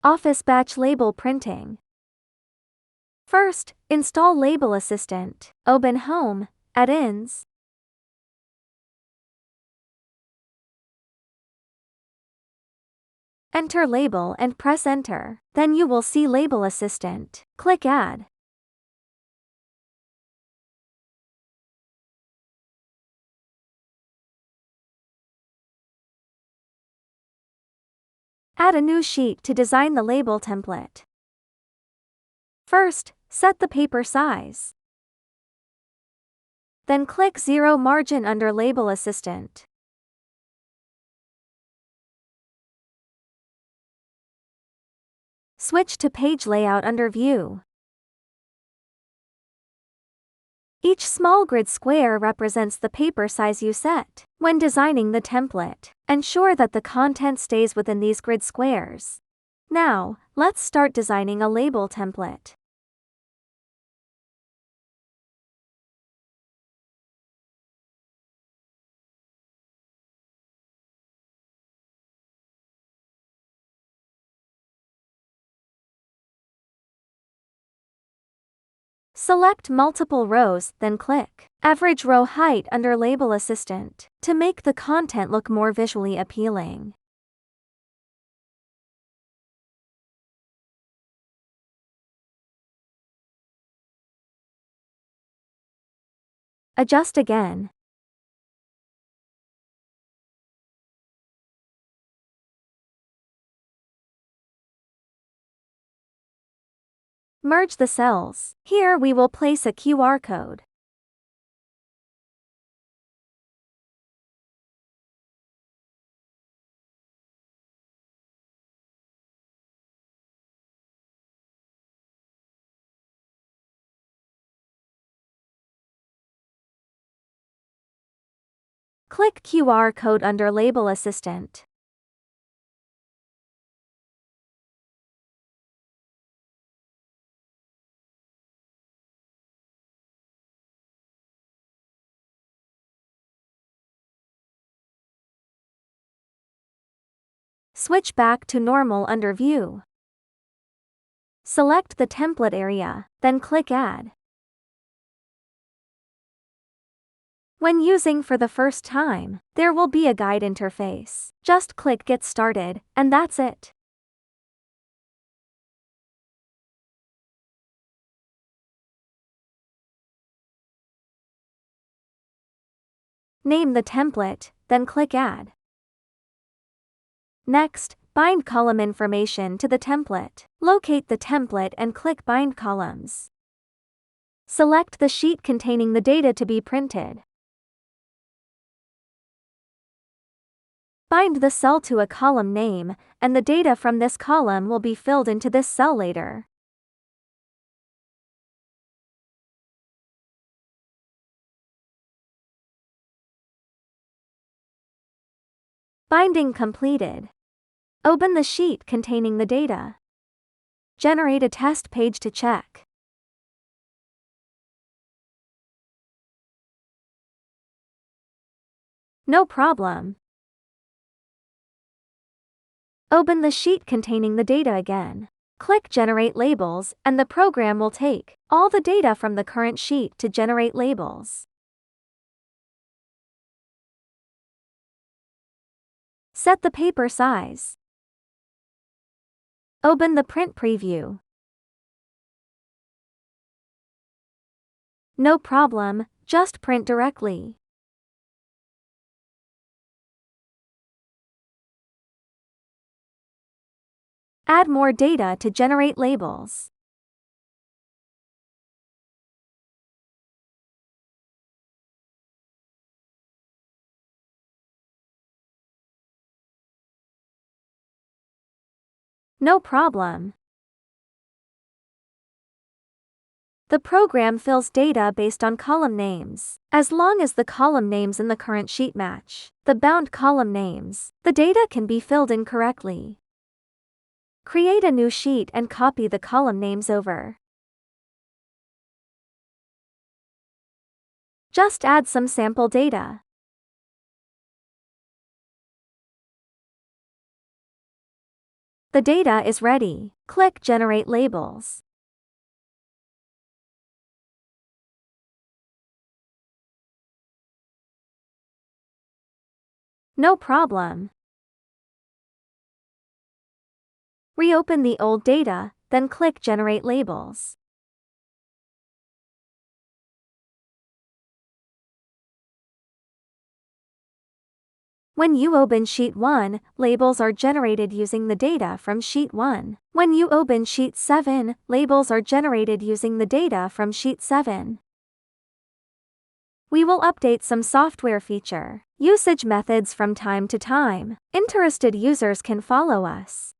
Office Batch Label Printing. First, install Label Assistant. Open Home, Add-ins. Enter label and press Enter. Then you will see Label Assistant. Click Add. Add a new sheet to design the label template. First, set the paper size. Then click Zero Margin under Label Assistant. Switch to Page Layout under View. Each small grid square represents the paper size you set. When designing the template, ensure that the content stays within these grid squares. Now, let's start designing a label template. Select multiple rows, then click Average Row Height under Label Assistant to make the content look more visually appealing. Adjust again. Merge the cells. Here we will place a QR code. Click QR code under Label Assistant. Switch back to Normal under View. Select the template area, then click Add. When using for the first time, there will be a guide interface. Just click Get Started, and that's it. Name the template, then click Add. Next, bind column information to the template. Locate the template and click Bind Columns. Select the sheet containing the data to be printed. Bind the cell to a column name, and the data from this column will be filled into this cell later. Binding completed. Open the sheet containing the data. Generate a test page to check. No problem. Open the sheet containing the data again. Click Generate Labels, and the program will take all the data from the current sheet to generate labels. Set the paper size. Open the print preview. No problem, just print directly. Add more data to generate labels. No problem. The program fills data based on column names. As long as the column names in the current sheet match the bound column names, the data can be filled in correctly. Create a new sheet and copy the column names over. Just add some sample data. The data is ready. Click Generate Labels. No problem. Reopen the old data, then click Generate Labels. When you open Sheet 1, labels are generated using the data from Sheet 1. When you open Sheet 7, labels are generated using the data from Sheet 7. We will update some software feature usage methods from time to time. Interested users can follow us.